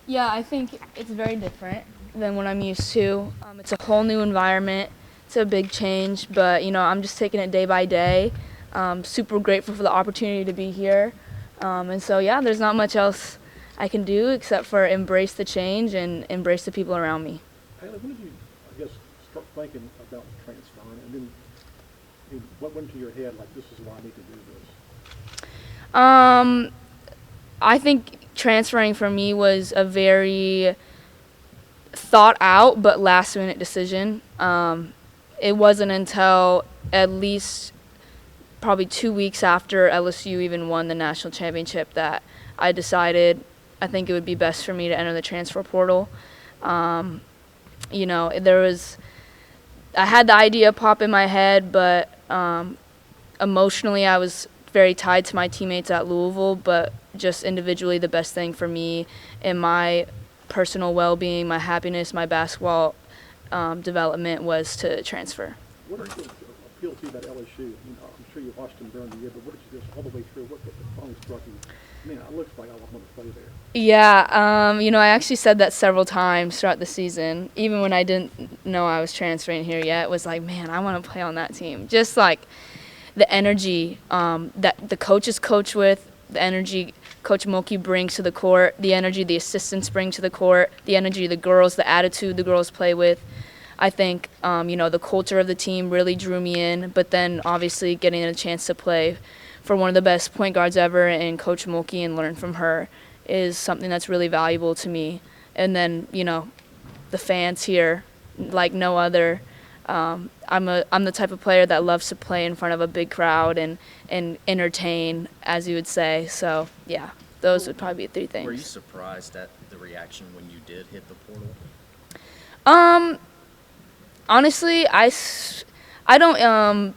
Yeah, I think it's very different than what I'm used to. It's a whole new environment. It's a big change, but I'm just taking it day by day. Super grateful for the opportunity to be here. And so, yeah, there's not much else I can do except for embrace the change and embrace the people around me. Hailey, when did you, I guess, start thinking about transferring? And then what went into your head, like, this is why I need to do this? I think transferring for me was a very thought out but last minute decision. It wasn't until at least probably 2 weeks after LSU even won the national championship that I decided I think it would be best for me to enter the transfer portal. I had the idea pop in my head, but emotionally I was very tied to my teammates at Louisville, but just individually the best thing for me and my personal well-being, my happiness, my basketball development was to transfer. What did you appeal to you about LSU? I'm sure you watched them during the year, but what did you just all the way through? What finally struck you? Man, it looks like I want to play there. Yeah, I actually said that several times throughout the season. Even when I didn't know I was transferring here yet, it was like, man, I want to play on that team. Just like the energy that the coaches coach with, the energy Coach Mulkey brings to the court, the energy the assistants bring to the court, the energy of the girls, the attitude the girls play with. I think, the culture of the team really drew me in, but then obviously getting a chance to play for one of the best point guards ever and Coach Mulkey and learn from her is something that's really valuable to me. And then, the fans here, like no other. I'm the type of player that loves to play in front of a big crowd and entertain, as you would say. So, yeah, those would probably be 3 things. Were you surprised at the reaction when you did hit the portal? Honestly, I don't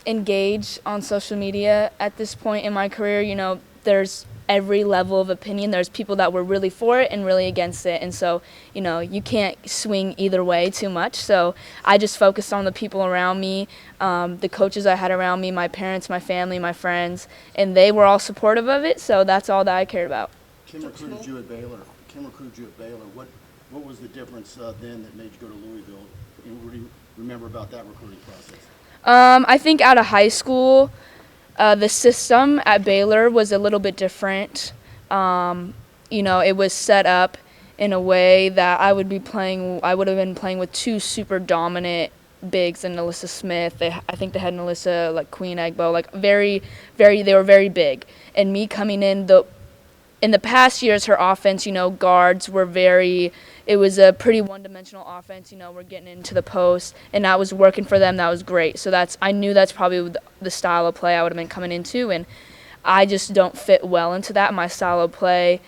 engage on social media at this point in my career. There's every level of opinion. There's people that were really for it and really against it. And so, you can't swing either way too much. So I just focused on the people around me, the coaches I had around me, my parents, my family, my friends, and they were all supportive of it. So that's all that I cared about. Kim recruited you at Baylor. What was the difference then that made you go to Louisville? And what do you remember about that recruiting process? I think out of high school, the system at Baylor was a little bit different. It was set up in a way that I would have been playing with 2 super dominant bigs and Alyssa Smith. I think they had Alyssa, like Queen Agbo, like they were very big. And me coming in the past years, her offense, guards were it was a pretty one-dimensional offense. We're getting into the post, and that was working for them. That was great. So I knew that's probably the style of play I would have been coming into, and I just don't fit well into that. My style of play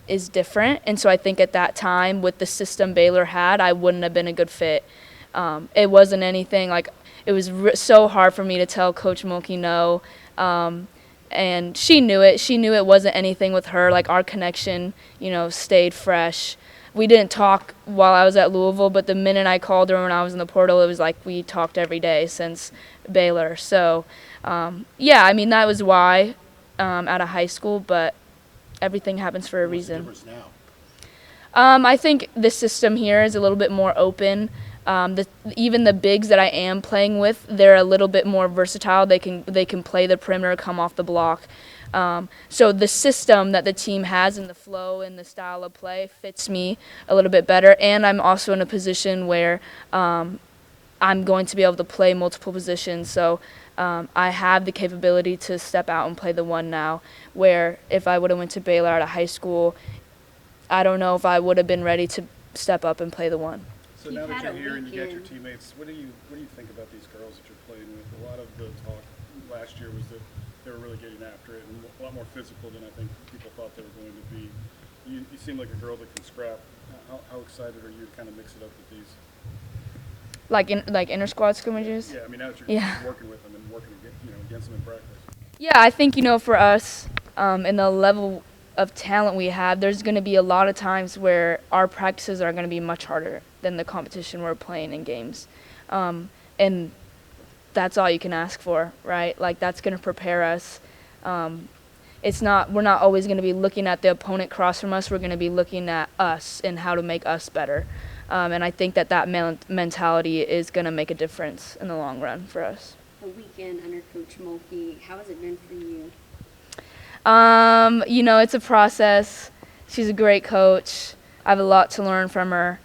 is different, and so I think at that time with the system Baylor had, I wouldn't have been a good fit. It wasn't anything like it was so hard for me to tell Coach Mulkey no. And she knew it. She knew it wasn't anything with her. Like, our connection, stayed fresh. We didn't talk while I was at Louisville, but the minute I called her when I was in the portal, it was like we talked every day since Baylor. So, that was why out of high school, but everything happens for a reason. What's the difference now? I think the system here is a little bit more open. Even the bigs that I am playing with, they're a little bit more versatile. They can play the perimeter, come off the block. So the system that the team has and the flow and the style of play fits me a little bit better. And I'm also in a position where I'm going to be able to play multiple positions. So I have the capability to step out and play the 1 now, where if I would have went to Baylor out of high school, I don't know if I would have been ready to step up and play the 1. So now that you're here and you got your teammates, what do you think about these girls that you're playing with? A lot of the talk last year was that they were really getting after it and a lot more physical than I think people thought they were going to be. You seem like a girl that can scrap. How excited are you to kind of mix it up with these? Like inter squad scrimmages? Yeah, now that you're working with them and working against them in practice. Yeah, I think for us and the level of talent we have, there's going to be a lot of times where our practices are going to be much harder than the competition we're playing in games. And that's all you can ask for, right? Like, that's going to prepare us. We're not always going to be looking at the opponent across from us. We're going to be looking at us and how to make us better. And I think that mentality is going to make a difference in the long run for us. A weekend under Coach Mulkey, how has it been for you? It's a process. She's a great coach. I have a lot to learn from her.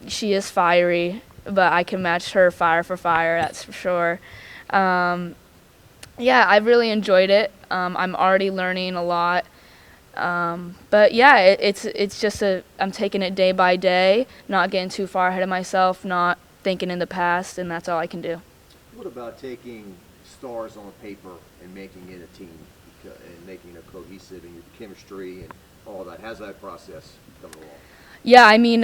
She is fiery, but I can match her fire for fire, that's for sure. I've really enjoyed it. I'm already learning a lot. But yeah, it's just I'm taking it day by day, not getting too far ahead of myself, not thinking in the past, and that's all I can do. What about taking stars on paper and making it a team and making it cohesive in your chemistry and all that? How's that process coming along? Yeah, I mean,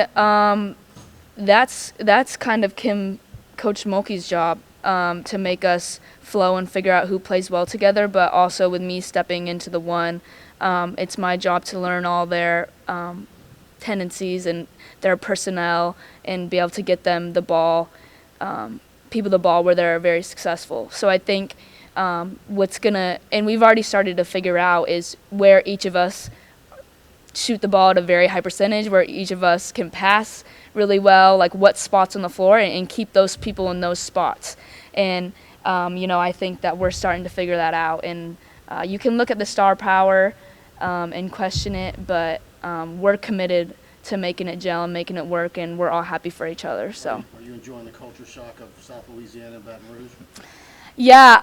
that's kind of Coach Mulkey's job, to make us flow and figure out who plays well together, but also with me stepping into the one, it's my job to learn all their tendencies and their personnel and be able to get them the ball, people the ball where they're very successful. So I think and we've already started to figure out is where each of us shoot the ball at a very high percentage, where each of us can pass really well, like what spots on the floor, and keep those people in those spots. And, I think that we're starting to figure that out. And you can look at the star power and question it, but we're committed to making it gel and making it work, and we're all happy for each other. So. Are you enjoying the culture shock of South Louisiana and Baton Rouge? Yeah,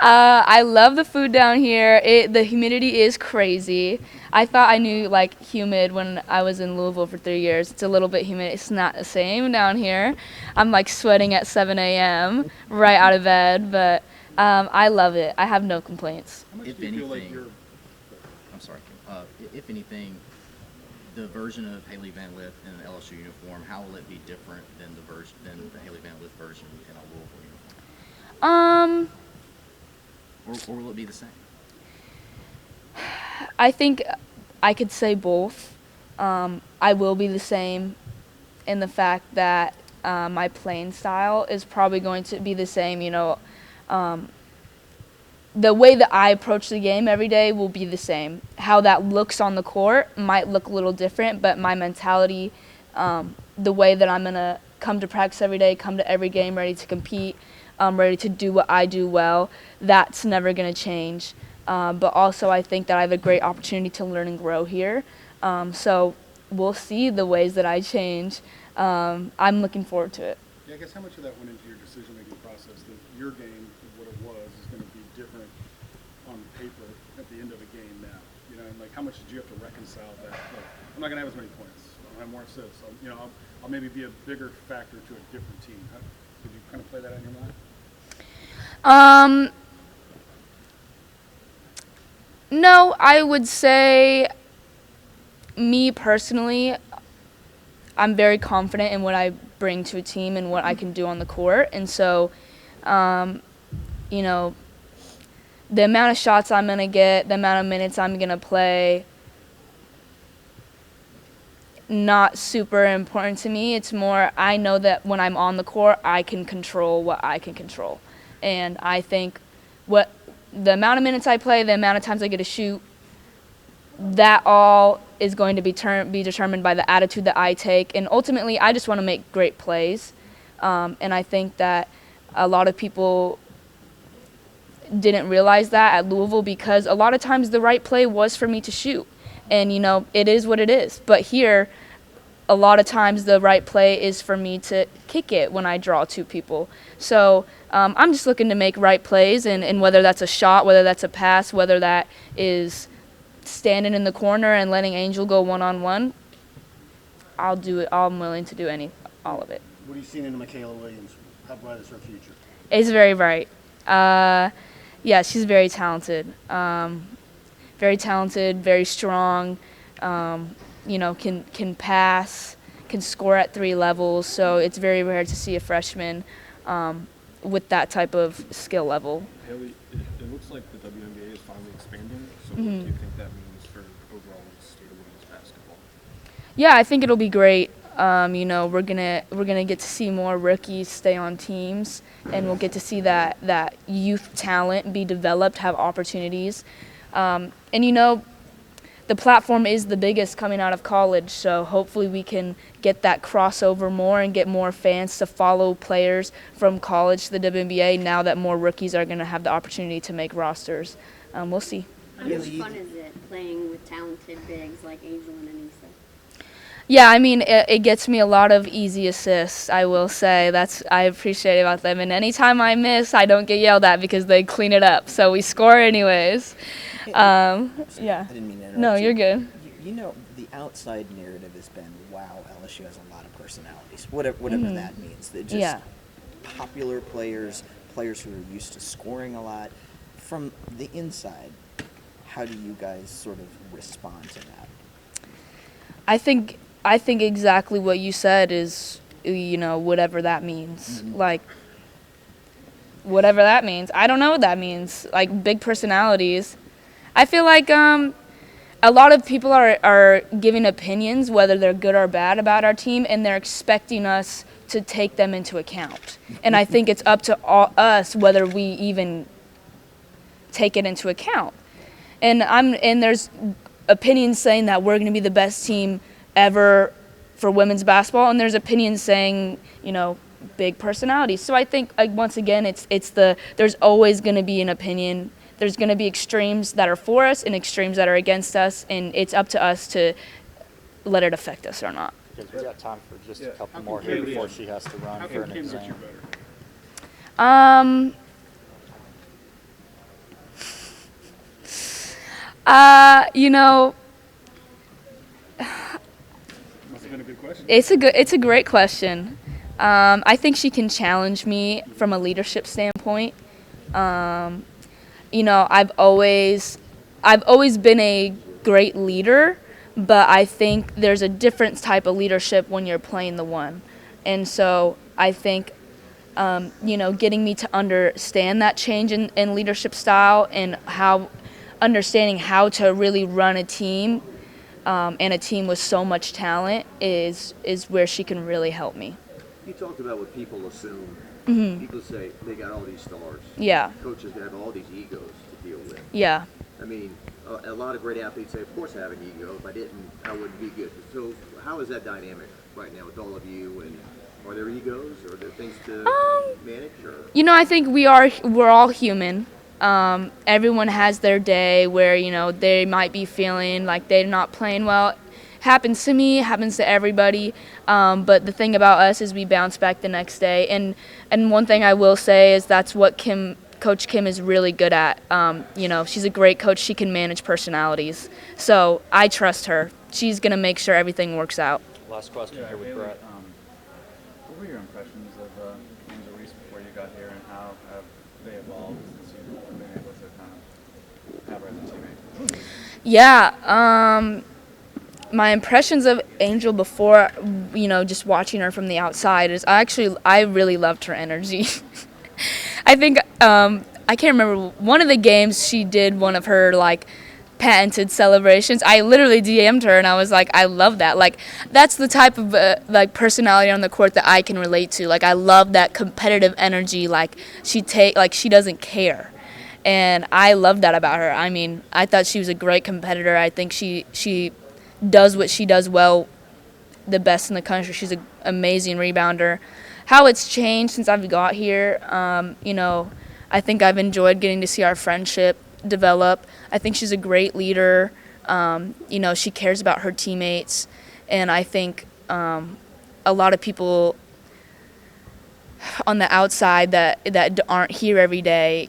I love the food down here. The humidity is crazy. I thought I knew humid when I was in Louisville for 3 years. It's a little bit humid. It's not the same down here. I'm sweating at 7 a.m. right out of bed, but I love it. I have no complaints. How much If do you feel like anything, you're I'm sorry. If anything, the version of Hailey Van Lith in an LSU uniform, how will it be different than the Hailey Van Lith version in a Louisville uniform? Or will it be the same? I think I could say both. I will be the same in the fact that my playing style is probably going to be the same. The way that I approach the game every day will be the same. How that looks on the court might look a little different, but my mentality, the way that I'm going to come to practice every day, come to every game ready to compete, ready to do what I do well, that's never going to change. But also I think that I have a great opportunity to learn and grow here. So we'll see the ways that I change. I'm looking forward to it. Yeah, I guess how much of that went into your decision-making process, that your game, what it was, is going to be different on paper at the end of a game now? And how much did you have to reconcile that? I'm not going to have as many points. I'll have more assists. I'll maybe be a bigger factor to a different team. Did you kind of play that out in your mind? No, I would say me personally, I'm very confident in what I bring to a team and what I can do on the court. And so, the amount of shots I'm going to get, the amount of minutes I'm going to play, not super important to me. It's more I know that when I'm on the court, I can control what I can control. And I think the amount of minutes I play, the amount of times I get to shoot, that all is going to be determined by the attitude that I take. And ultimately, I just want to make great plays. And I think that a lot of people didn't realize that at Louisville, because a lot of times the right play was for me to shoot. And, it is what it is. But here, a lot of times the right play is for me to kick it when I draw two people. So I'm just looking to make right plays, and whether that's a shot, whether that's a pass, whether that is standing in the corner and letting Angel go one-on-one, I'll do it. I'm willing to do all of it. What are you seeing in Michaela Williams? How bright is her future? It's very bright. Yeah, she's very talented. Very talented, very strong, can pass, can score at 3 levels. So it's very rare to see a freshman with that type of skill level. Hailey, it looks like the WNBA is finally expanding. So what do you think that means for overall state of women's basketball? Yeah, I think it'll be great. We're gonna get to see more rookies stay on teams, and we'll get to see that youth talent be developed, have opportunities, the platform is the biggest coming out of college, so hopefully we can get that crossover more and get more fans to follow players from college to the WNBA now that more rookies are going to have the opportunity to make rosters. We'll see. How much fun is it playing with talented bigs like Angel and Anissa? Yeah, I mean, it gets me a lot of easy assists, I will say. I appreciate about them. And anytime I miss, I don't get yelled at because they clean it up. So we score anyways. I Yeah. didn't mean to interrupt No, you. you're good. You know, the outside narrative has been, wow, LSU has a lot of personalities, whatever that means. That just Yeah. popular players, players who are used to scoring a lot. From the inside, how do you guys sort of respond to that? I think exactly what you said is, whatever that means. Mm-hmm. Like, whatever that means. I don't know what that means. Like, big personalities. I feel like a lot of people are giving opinions, whether they're good or bad, about our team, and they're expecting us to take them into account. And I think it's up to us whether we even take it into account. And there's opinions saying that we're going to be the best team ever for women's basketball, and there's opinions saying, big personalities. So I think, once again, there's always going to be an opinion. There's going to be extremes that are for us and extremes that are against us, and it's up to us to let it affect us or not. Because we got time for just a couple How more can here Kim before get- she has to run How for can an Kim get you exam. better? Must have been a good question. It's a great question. I think she can challenge me from a leadership standpoint. I've always been a great leader, but I think there's a different type of leadership when you're playing the one. And so I think, getting me to understand that change in leadership style and understanding how to really run a team and a team with so much talent is where she can really help me. You talked about what people assume. Mm-hmm. People say they got all these stars. Yeah, Coaches have all these egos to deal with. yeah. I mean, a lot of great athletes say, of course I have an ego. If I didn't, I wouldn't be good. So how is that dynamic right now with all of you? And are there egos? Or are there things to manage? Or? I think we're all human. Everyone has their day where, they might be feeling like they're not playing well. Happens to me, happens to everybody. But the thing about us is we bounce back the next day. And one thing I will say is that's what Coach Kim is really good at. She's a great coach. She can manage personalities. So I trust her. She's going to make sure everything works out. Last question here with Hailey, Brett. what were your impressions of Angel Reese before you got here, and how have they evolved since you've been able to kind of have her as a teammate? Yeah, my impressions of Angel before, just watching her from the outside is I really loved her energy. I think, I can't remember, one of the games she did one of her, patented celebrations. I literally DM'd her and I was like, I love that. That's the type of, personality on the court that I can relate to. I love that competitive energy, she doesn't care. And I love that about her. I mean, I thought she was a great competitor. I think she does what she does well, the best in the country. She's an amazing rebounder. How it's changed since I've got here, I think I've enjoyed getting to see our friendship develop. I think she's a great leader. She cares about her teammates. And I think a lot of people on the outside that aren't here every day,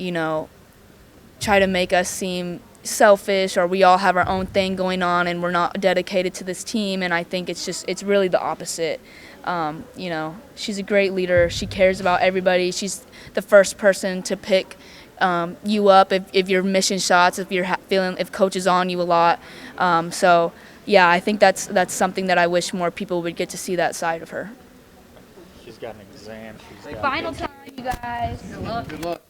try to make us seem selfish or we all have our own thing going on and we're not dedicated to this team. And I think it's really the opposite. She's a great leader. She cares about everybody. She's the first person to pick you up if you're missing shots, if you're if coach is on you a lot. So yeah, I think that's something that I wish more people would get to see that side of her. She's got an exam. Final time, you guys. Good luck.